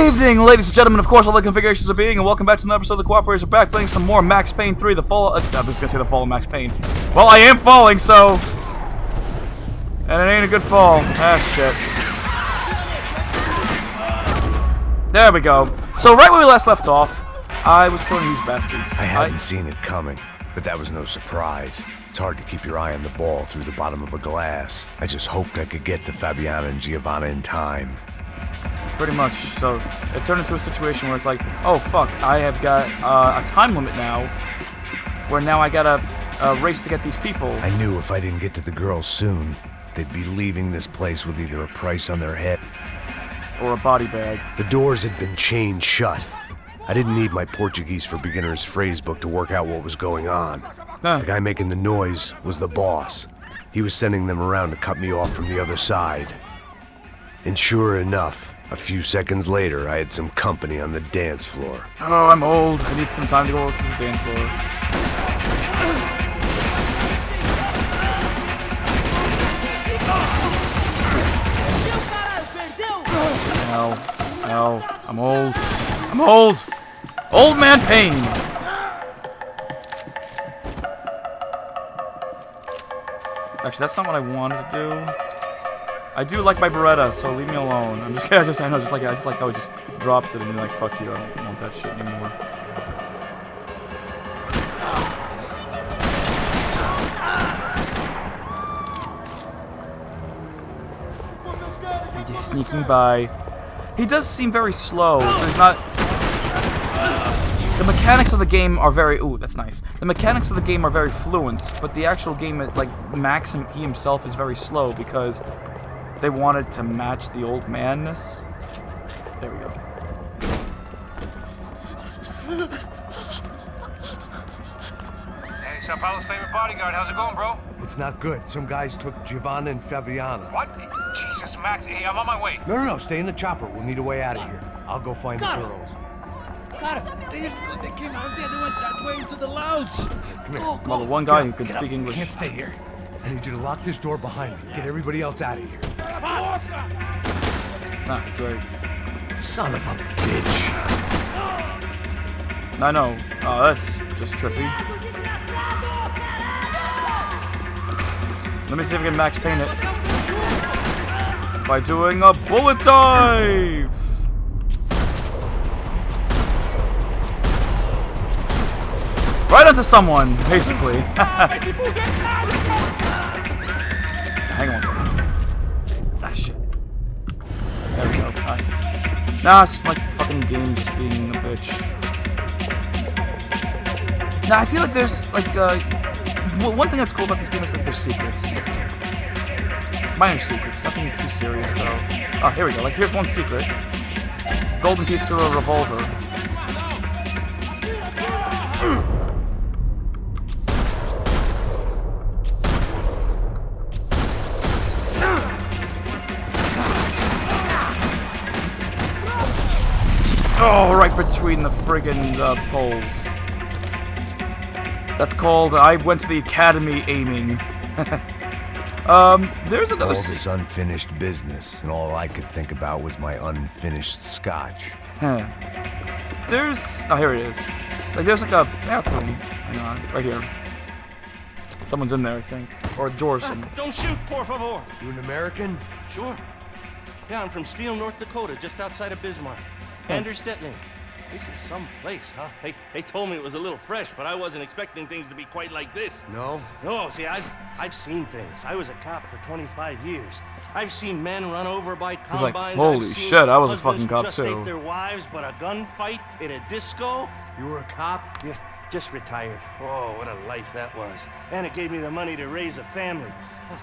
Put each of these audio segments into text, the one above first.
evening, ladies and gentlemen, of course, all the configurations of being, and welcome back to another episode of The Cooperators are back, playing some more Max Payne 3, the fall... I was gonna say the fall of Max Payne. Well, I am falling, so... And it ain't a good fall. Ah, shit. There we go. So, right where we last left off, I was killing these bastards. I hadn't seen it coming, but that was no surprise. It's hard to keep your eye on the ball through the bottom of a glass. I just hoped I could get to Fabiana and Giovanna in time. Pretty much. So it turned into a situation where it's like, oh fuck, I have got a time limit now, where now I gotta race to get these people. I knew if I didn't get to the girls soon, they'd be leaving this place with either a price on their head or a body bag. The doors had been chained shut. I didn't need my Portuguese for Beginners phrase book to work out what was going on. The guy making the noise was the boss. He was sending them around to cut me off from the other side. And sure enough, a few seconds later, I had some company on the dance floor. Oh, I'm old. I need some time to go through the dance floor. Ow. I'm old. I'm old. Old man Payne. Actually, that's not what I wanted to do. I do like my Beretta, so leave me alone. I just like how it just drops it and then like, fuck you, I don't want that shit anymore. He's sneaking by. He does seem very slow, so he's not... The mechanics of the game are very... Ooh, that's nice. The mechanics of the game are very fluent, but the actual game, like, Max, he himself is very slow because they wanted to match the old manness. There we go. Hey, Sao Paulo's favorite bodyguard. How's it going, bro? It's not good. Some guys took Giovanna and Fabiana. What? Jesus, Max. Hey, I'm on my way. No. Stay in the chopper. We'll need a way out of here. I'll go find the girls. Got it. They came out there. They went that way into the lounge. Come here. Well, the one guy who can speak English. Can't stay here. I need you to lock this door behind me. Get everybody else out of here. Nah, great. Son of a bitch. I know. Oh, that's just trippy. Let me see if I can Max Payne it. By doing a bullet dive! Right onto someone, basically. Hang on. Ah, shit. There we go. Nah, it's my fucking game just being a bitch. Nah, I feel like there's, like, one thing that's cool about this game is that there's secrets. Minor secrets, nothing too serious, though. Oh, here we go. Like, here's one secret. Golden piece to a revolver. Oh, right between the friggin' poles. That's called, I went to the academy aiming. There's another... All this unfinished business, and all I could think about was my unfinished scotch. Huh. There's... Oh, here it is. Like, there's like a bathroom. Hang on, right here. Someone's in there, I think. Or a door or something. Don't shoot, por favor. You an American? Sure. Yeah, I'm from Steele, North Dakota, just outside of Bismarck. Anders Detling. This is some place, huh? They told me it was a little fresh, but I wasn't expecting things to be quite like this. No? No, see, I've seen things. I was a cop for 25 years. I've seen men run over by combines. He's like, holy shit, I was a fucking cop just too. Take their wives, but a gunfight in a disco. You were a cop? Yeah, just retired. Oh, what a life that was. And it gave me the money to raise a family.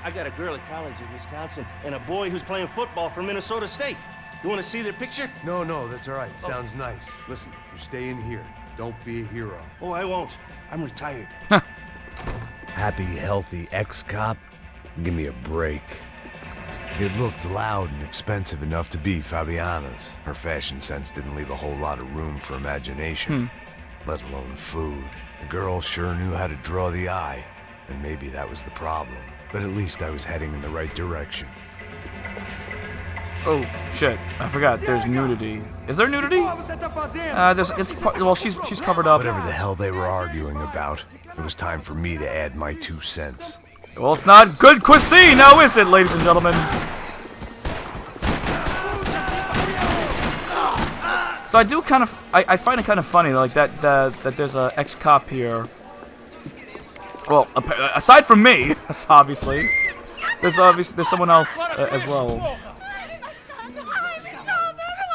I got a girl at college in Wisconsin and a boy who's playing football for Minnesota State. You want to see their picture? No, that's all right. Sounds nice. Listen, you stay in here. Don't be a hero. Oh, I won't. I'm retired. Happy, healthy ex-cop? Give me a break. It looked loud and expensive enough to be Fabiana's. Her fashion sense didn't leave a whole lot of room for imagination, let alone food. The girl sure knew how to draw the eye, and maybe that was the problem. But at least I was heading in the right direction. Oh shit! I forgot. There's nudity. Is there nudity? Well, she's covered up. Whatever the hell they were arguing about, it was time for me to add my 2 cents. Well, it's not good cuisine, now is it, ladies and gentlemen? So I do kind of, I find it kind of funny, like that there's a ex-cop here. Well, aside from me, obviously, there's someone else as well.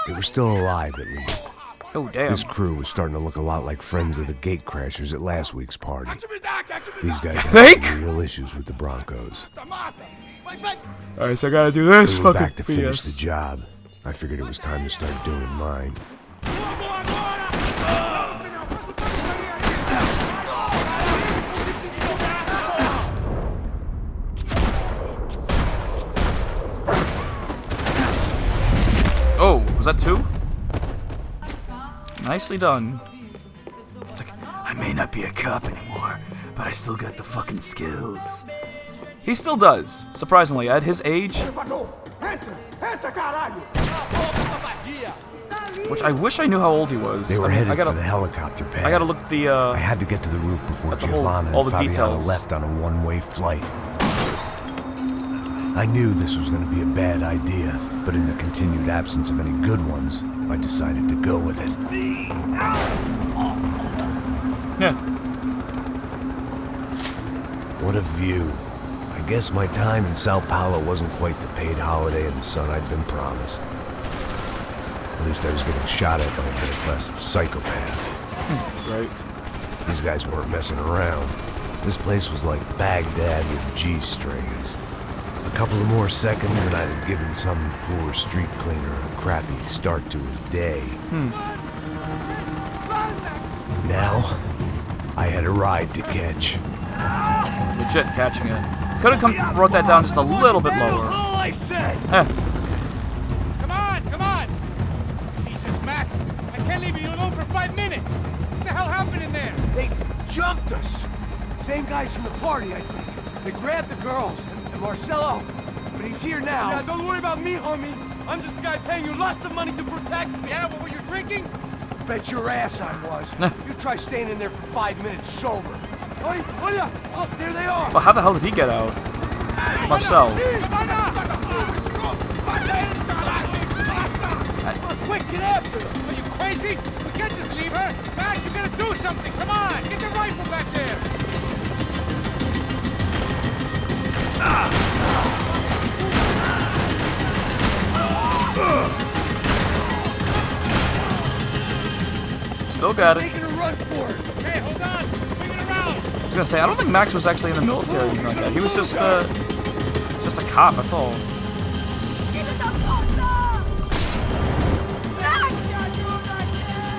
They were still alive, at least. Oh, damn. This crew was starting to look a lot like friends of the Gatecrashers at last week's party. These guys had some real issues with the Broncos. Alright, so I gotta do this. They were back to finish the job. I figured it was time to start doing mine. Oh, was that 2? Nicely done. It's like, I may not be a cop anymore, but I still got the fucking skills. He still does, surprisingly, at his age. Which I wish I knew how old he was. They were headed for the helicopter pad. I gotta look at the, I had to get to the roof before Giovanna and Fabiana left on a one-way flight. I knew this was going to be a bad idea, but in the continued absence of any good ones, I decided to go with it. Yeah. What a view. I guess my time in Sao Paulo wasn't quite the paid holiday in the sun I'd been promised. At least I was getting shot at by a middle class of psychopath. Right. These guys weren't messing around. This place was like Baghdad with G-strings. A couple of more seconds and I'd have given some poor street cleaner a crappy start to his day. Now, I had a ride to catch. Legit catching it. Could have brought that down just a little bit lower. That's all I said. Come on! Jesus, Max, I can't leave you alone for 5 minutes. What the hell happened in there? They jumped us. Same guys from the party, I think. They grabbed the girls and Marcelo, but he's here now. Yeah, don't worry about me, homie. I'm just the guy paying you lots of money to protect me. Yeah, what were you drinking? Bet your ass I was. You try staying in there for 5 minutes sober. Oh, there they are. Well, how the hell did he get out? Marcel. Quick, get after her. Are you crazy? We can't just leave her. Max, you gotta do something. Come on, get the rifle back there. Still got it. Making a run for it. Okay, hold on. Bring it around. I was gonna say, I don't think Max was actually in the military or anything like that. He was just a cop, that's all.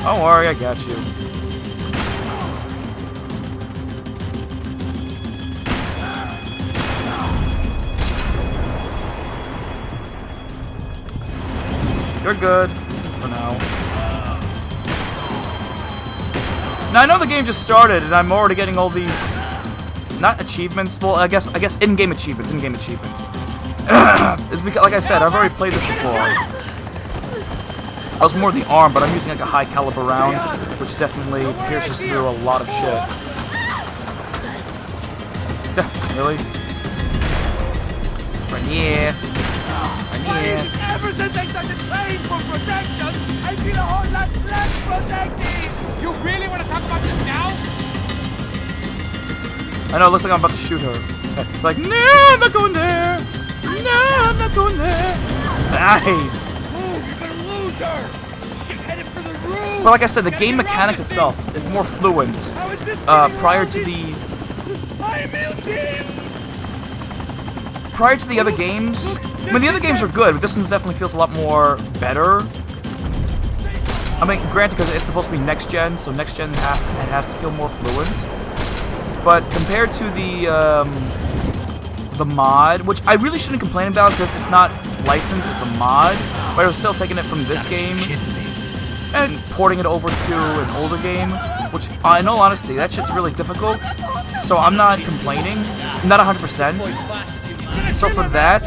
Don't worry, I got you. You're good for now. Now I know the game just started, and I'm already getting all these, not achievements. Well, I guess in-game achievements. It's because, like I said, I've already played this before. I was more the arm, but I'm using like a high caliber round, which definitely pierces through a lot of shit. Yeah, really? Right here. Ever since I started playing for protection, I feel a whole lot less protected! You really want to talk about this now? I know, it looks like I'm about to shoot her. It's like, no, I'm not going there! No, I'm not going there! Nice! Move, you're gonna lose her! She's headed for the roof! But like I said, the game mechanics itself is more fluent prior to the... Prior to the other games, I mean, the other games are good, but this one definitely feels a lot more better. I mean, granted, because it's supposed to be next gen, so next gen has to feel more fluent. But compared to the mod, which I really shouldn't complain about because it's not licensed, it's a mod, but I was still taking it from this game and porting it over to an older game, which, in all honesty, that shit's really difficult. So I'm not complaining, not 100%. So for that,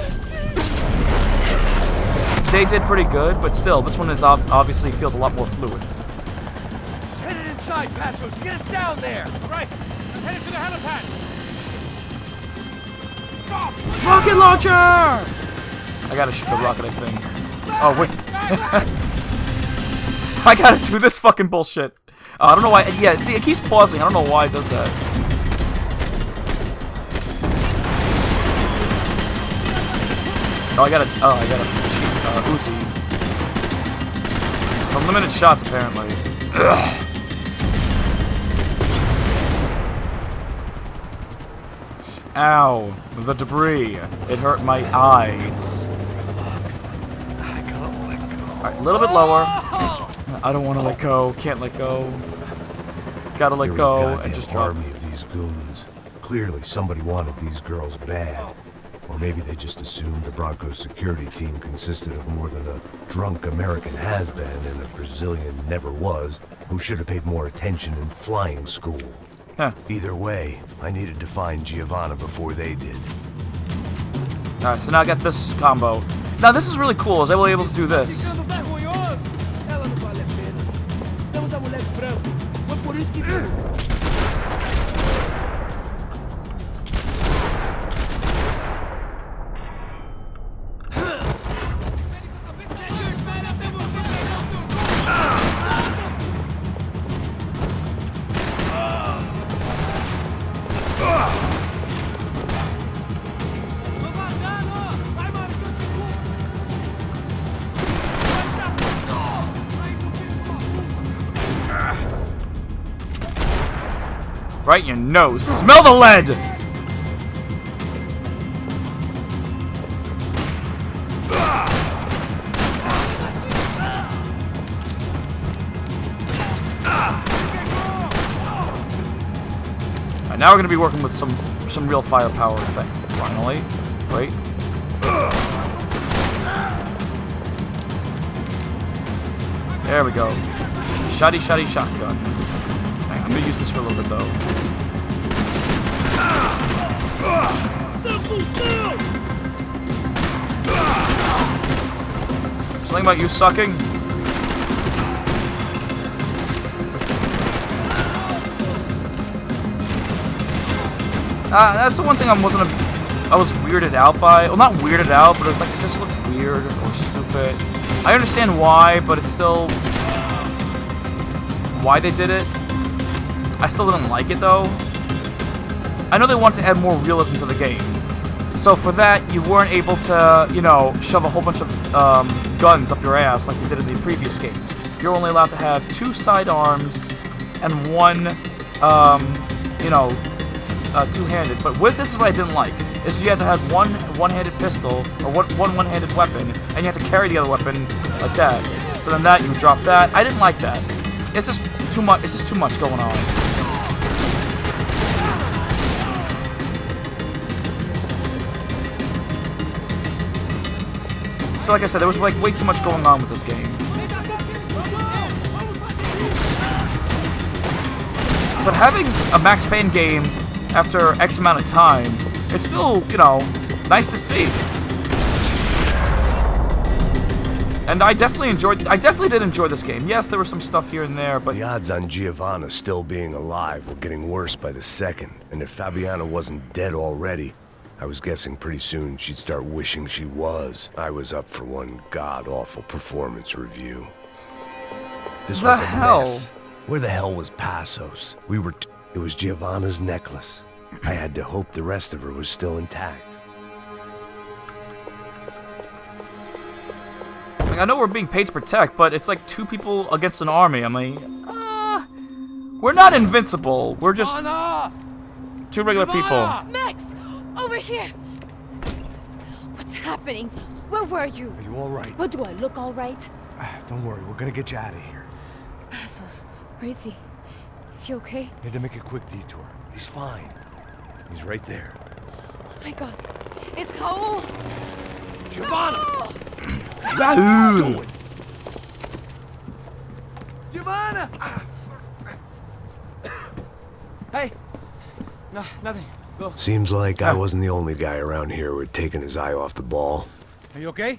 they did pretty good, but still, this one is obviously feels a lot more fluid. Just headed inside, Passos. Get us down there. All right, I'm headed to the helipad. Rocket launcher! I gotta shoot the rocket, I think. Oh, with... I gotta do this fucking bullshit. I don't know why... Yeah, see, it keeps pausing. I don't know why it does that. Oh, I gotta shoot Uzi. Unlimited shots, apparently. Ugh. Ow, the debris. It hurt my eyes. Alright, a little bit lower. I don't want to let go. Can't let go. Gotta let go and just drop. Army of these goons. Clearly, somebody wanted these girls bad. Or maybe they just assumed the Broncos security team consisted of more than a drunk American has-been and a Brazilian never was, who should have paid more attention in flying school. Huh. Either way, I needed to find Giovanna before they did. Alright, so now I got this combo. Now this is really cool. I was able to do this. Right in your nose. Smell the lead! Alright, now we're gonna be working with some real firepower thing. Finally. Wait. There we go. Shotty shotgun. I'm gonna use this for a little bit though. Something about you sucking? That's the one thing I was weirded out by. Well, not weirded out, but it was like it just looked weird or stupid. I understand why, but it's still why they did it. I still didn't like it, though. I know they want to add more realism to the game. So for that, you weren't able to, you know, shove a whole bunch of guns up your ass like you did in the previous games. You're only allowed to have 2 sidearms and 1, you know, two-handed. But with this is what I didn't like. Is you had to have one-handed pistol, or one-handed weapon, and you had to carry the other weapon like that. So then that, you would drop that. I didn't like that. It's just too much. It's just too much going on. So like I said, there was like way too much going on with this game. But having a Max Payne game after X amount of time, it's still, you know, nice to see. And I definitely did enjoy this game. Yes, there was some stuff here and there, but... The odds on Giovanna still being alive were getting worse by the second. And if Fabiana wasn't dead already, I was guessing pretty soon she'd start wishing she was. I was up for one god-awful performance review. This was a mess. Where the hell was Passos? It was Giovanna's necklace. I had to hope the rest of her was still intact. I know we're being paid to protect, but it's like 2 people against an army. I'm like, we're not invincible. We're just 2 regular people. Max, over here. What's happening? Where were you? Are you all right? What do I look all right? Don't worry, we're gonna get you out of here. Passos, where is he? Is he okay? We had to make a quick detour. He's fine. He's right there. Oh my God, it's Raul. Giovanna! No! Giovanna! Hey! No, nothing. Go. Seems like I wasn't the only guy around here who had taken his eye off the ball. Are you okay?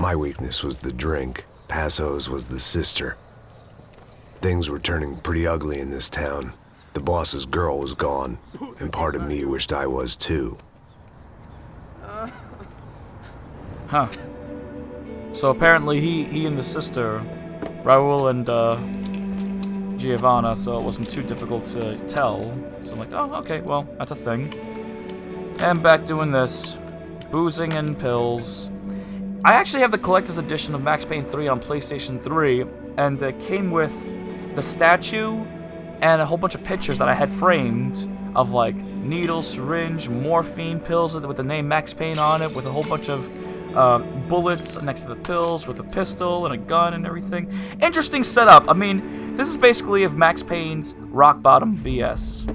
My weakness was the drink. Passo's was the sister. Things were turning pretty ugly in this town. The boss's girl was gone, and part of me wished I was too. Huh. So apparently he and the sister, Raul and Giovanna, so it wasn't too difficult to tell. So I'm like, oh, okay, well, that's a thing. And back doing this. Boozing and pills. I actually have the collector's edition of Max Payne 3 on PlayStation 3, and it came with the statue and a whole bunch of pictures that I had framed of, like, needle, syringe, morphine pills with the name Max Payne on it, with a whole bunch of bullets next to the pills, with a pistol and a gun and everything. Interesting setup. I mean, this is basically of Max Payne's rock bottom BS.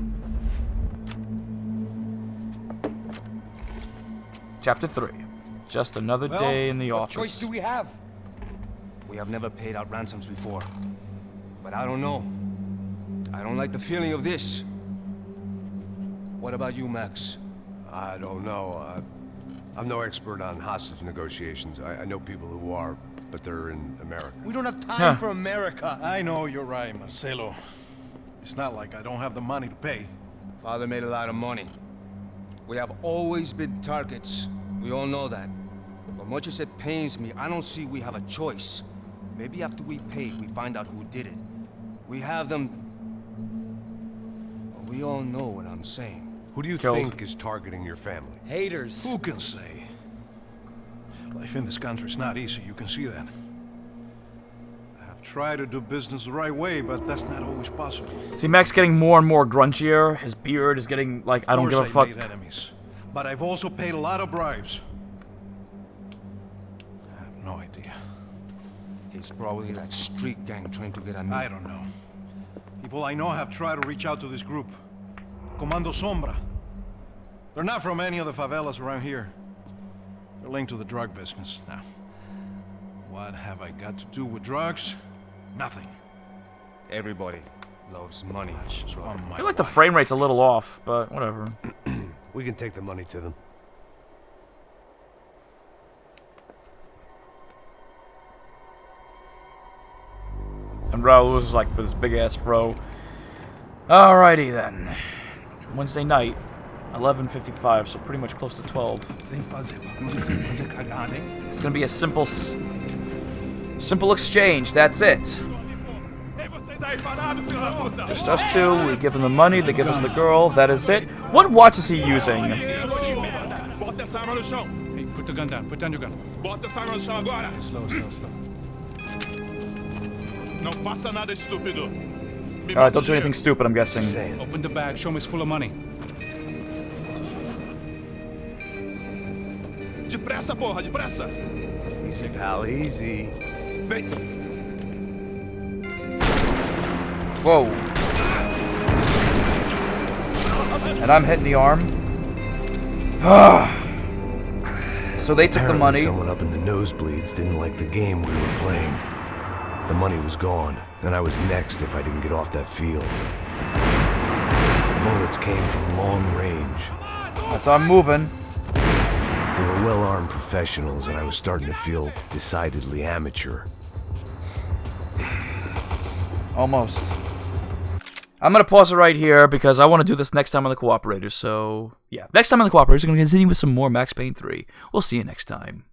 Chapter 3. Just another day in the office. What choice do we have? We have never paid out ransoms before. But I don't know. I don't like the feeling of this. What about you, Max? I don't know. I'm no expert on hostage negotiations. I know people who are, but they're in America. We don't have time for America. I know you're right, Marcelo. It's not like I don't have the money to pay. Father made a lot of money. We have always been targets. We all know that. But much as it pains me, I don't see we have a choice. Maybe after we pay, we find out who did it. We have them... But we all know what I'm saying. Who do you think is targeting your family? Haters. Who can say? Life in this country is not easy, you can see that. I have tried to do business the right way, but that's not always possible. See, Max getting more and more grungier. His beard is getting, like, I don't give a fuck. Made enemies, but I've also paid a lot of bribes. I have no idea. It's probably that street gang trying to get at me. I don't know. People I know have tried to reach out to this group. Comando Sombra. They're not from any of the favelas around here. They're linked to the drug business. Now, what have I got to do with drugs? Nothing. Everybody loves money. I feel like the frame rate's a little off, but whatever. We can take the money to them. And Raul was like with his big ass fro. Alrighty then. Wednesday night, 11:55, so pretty much close to 12. It's gonna be a simple exchange. That's it. Just us two. We give them the money. They give us the girl. That is it. What watch is he using? Hey, put the gun down. Put down your gun. Slow, slow, slow. Don't do anything stupid, I'm guessing. Open the bag. Show me it's full of money. Depressa, porra, depressa! Easy, pal, easy. Whoa. And I'm hitting the arm. So they took the money. Someone up in the nosebleeds didn't like the game we were playing. The money was gone, and I was next if I didn't get off that field. The bullets came from long range. So I'm moving. They were well-armed professionals, and I was starting to feel decidedly amateur. Almost. I'm going to pause it right here because I want to do this next time on the Cooperators. So, yeah. Next time on the Cooperators, we're going to continue with some more Max Payne 3. We'll see you next time.